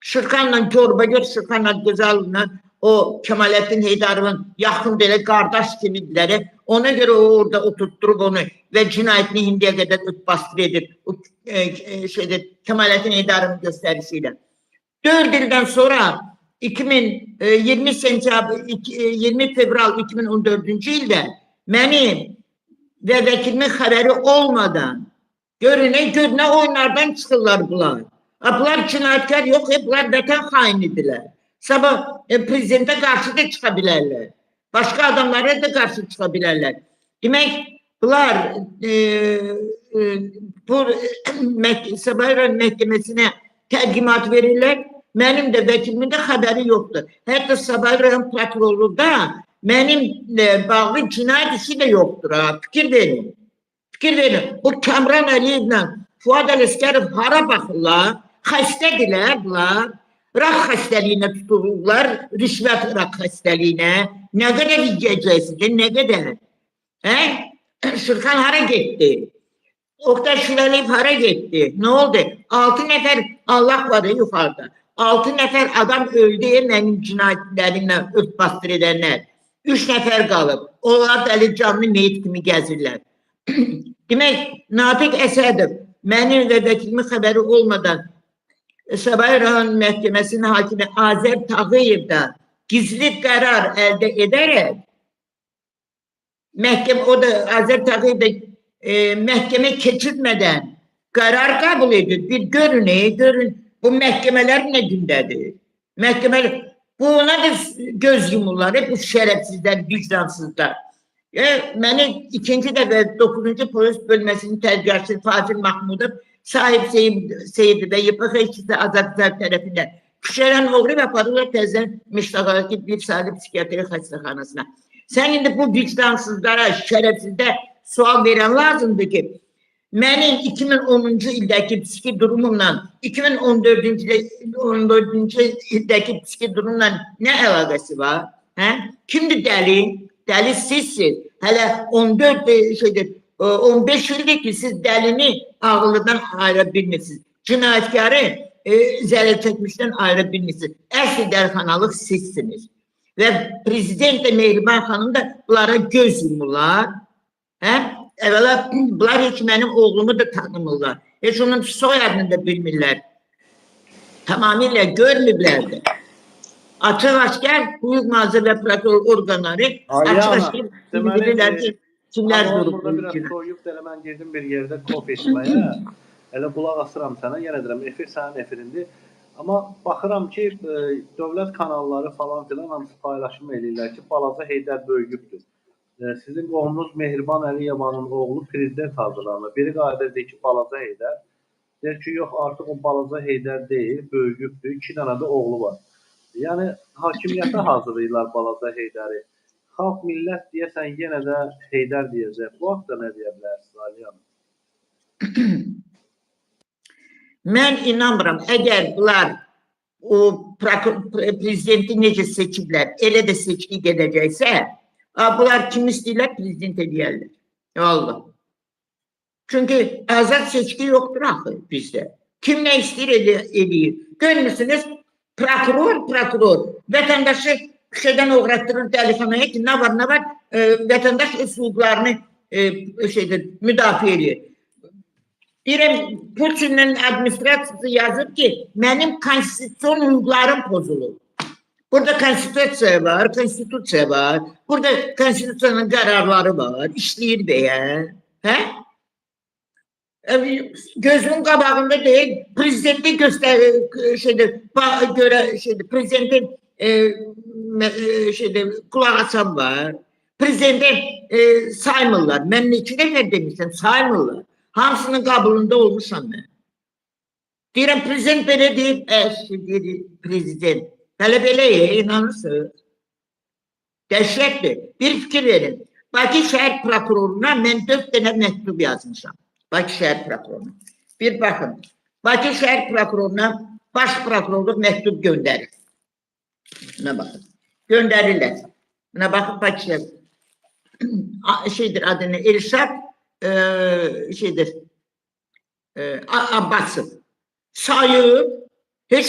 Şırxanla Corbagör, Şırxanla Gözəlovla o Kemalettin Heydarovun yaxın belə qardaş kimidirlər. Ona görə o orada oturtturub onu və cinayətini indiyə qədər bastır edib. O Kemalettin Heydarovun göstərişiyle. 4 ildən sonra 20 fevral 2014-cü ildə mənim və vəkilimin xəbəri olmadan görünə oyunlardan çıxırlar bunlar. Bunlar cinayətkar yox, bunlar vətən xainidirlər. Sabah prezidentə qarşı da çıxa bilərlər. Başqa adamlara da qarşı çıxa bilərlər. Demək, bunlar bu Sabah rayon məhkəməsinə təqdimat verirlər. Mənim də vəkilimin də xəbəri yoxdur. Hətta Sabah rayon prokurorluğunda mənimlə bağlı cinayət işi də yoxdur. Fikir verin. Fikir verin. O Kamran Əliyevlə Fuad Ələsgərov hara baxırlar? Xəstədirlər bunlar. Raq xəstəliyinə tutulurlar. Rüşvət raq xəstəliyinə. Nə qədər yiyəcəksiniz? Nə qədər? Şırxan hara getdi? Oqtay Şürəliyev hara getdi? Nə oldu? 6 nəfər Allah var yuxarıda. 6 nəfər adam öldü mənim cinayətlərimlə örtbastır edənlər. 3 nəfər qalıb. Onlar da əli canlı meyit kimi gəzirlər. Demək, Natiq Əsədov mənim və vəkilimin xəbəri olmadan Sabah rayon məhkəməsinin hakimi Azər Tağıyev da gizli qərar əldə edərək o da Azər Tağıyev da məhkəmə keçirmədən qərar qəbul edir. Bir görün bu məhkəmələr nə gündədir? Məhkəmələr buna da göz yumurlar, bu şərəfsizlər, vicdansızlar. Məni ikinci dəfə 9-cu polis bölməsinin tərbiyyəçisi Fazil Mahmudov sahib Seyid və YPX işçisi Azadlar tərəfindən Küşərən oğru və aparırlar təzən Miştaqadakı bir sayılı psikiatri xəstəxanasına. Sən indi bu vicdansızlara, şərəfsizdə sual verən lazımdır ki, mənim 2010-cu ildəki psiki durumumla 2014-cü ildəki psiki durumla nə əlaqəsi var? Kimdir dəli? Dəli sizsiz. Hələ 15 ildir ki, siz dəlini ağıllıdan ayıra bilmirsiniz. Cinayətkarı zərər çəkmişdən ayıra bilmirsiniz. Əsl dəlixanalıq sizsiniz. Və prezident də Mehriban xanım da bunlara göz yumurlar. Əvvəla, bunlar heç mənim oğlumu da tanımırlar. Heç onun soyadını da bilmirlər. Tamamilə görmürlərdir. Açıq-aşkar hüquq mühafizə və prokuror orqanları açıq-aşkar bilirlər ki, kimlər durub bu üçün. Soyub da mən girdim bir yerdə kof etməyə. Elə qulaq asıram sənə, yenə deyirəm, efir sənin efirindir. Amma baxıram ki, dövlət kanalları falan filan hamısı paylaşım edirlər ki, Balaca Heydər böyüyübdür. Sizin qohumunuz Mehriban Əliyevanın oğlu prezident hazırlanır. Biri qayıdır ki, Balaca Heydər. Deyir ki, yox, artıq o Balaca Heydər deyil, böyüyübdür. 2 dənə də oğlu var. Yəni, hakimiyyətə hazırlayırlar Balaca Heydəri. Xalq, millət deyəsən yenə də Heydər deyəcək. Bu haqda nə deyə bilərsiniz, Ali Hanım? Mən inanmıram, əgər bunlar o prezidenti necə seçiblər, elə də seçki gedəcəksə, bunlar kim istəyirlər, prezident edəyərlər. Vallahi. Çünki azad seçki yoxdur axı bizdə. Kim nə istəyir eləyir. Görmürsünüz, prokuror vətəndaşı şeydən uğratdırır dəlixanaya ki, nə var, vətəndaş öz hüquqlarını müdafiə edir. Deyirəm, Putin'in administrasiyası yazır ki, mənim konstitusyon hüquqlarım pozulur. Burada konstitusiya var, burada konstitusiyanın qərarları var, işləyir bəyən. Gözünün qabağında deyil, prezidenti prezidentin qulaq açan var, prezidenti saymırlar. Mən neçə dəfə demişəm, saymırlar. Hamısının qabulunda olmuşam mən. Deyirəm, prezident belə deyib, prezident. Hələ belə inanırsınız. Dəhşətdir. Bir fikir verin. Bakı şəhər prokuroruna mən 4 dənə məktub yazmışam. Bakı şəhər prokuroruna. Bir baxın. Bakı şəhər prokuroruna baş prokurorluq məktub göndərir. Buna baxın. Göndərirlər. Buna baxın, Bakı şəhər. Adını Elşad Abbasov. Sayıb Heç